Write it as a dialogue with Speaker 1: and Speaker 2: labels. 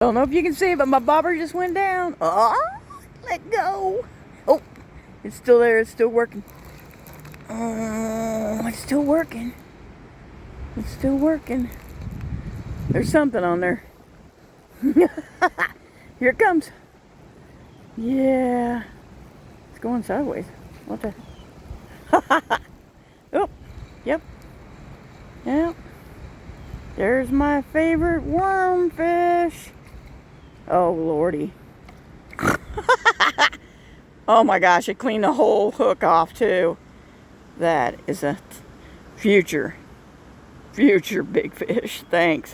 Speaker 1: Don't know if you can see it, but my bobber just went down. Oh, let go. Oh, it's still there. It's still working. Oh, it's still working. It's still working. There's something on there. Here it comes. Yeah. It's going sideways. What the? Oh, yep. Yep. There's my favorite wormfish. Oh, Lordy. Oh my gosh, it cleaned the whole hook off too. That is a future big fish. Thanks.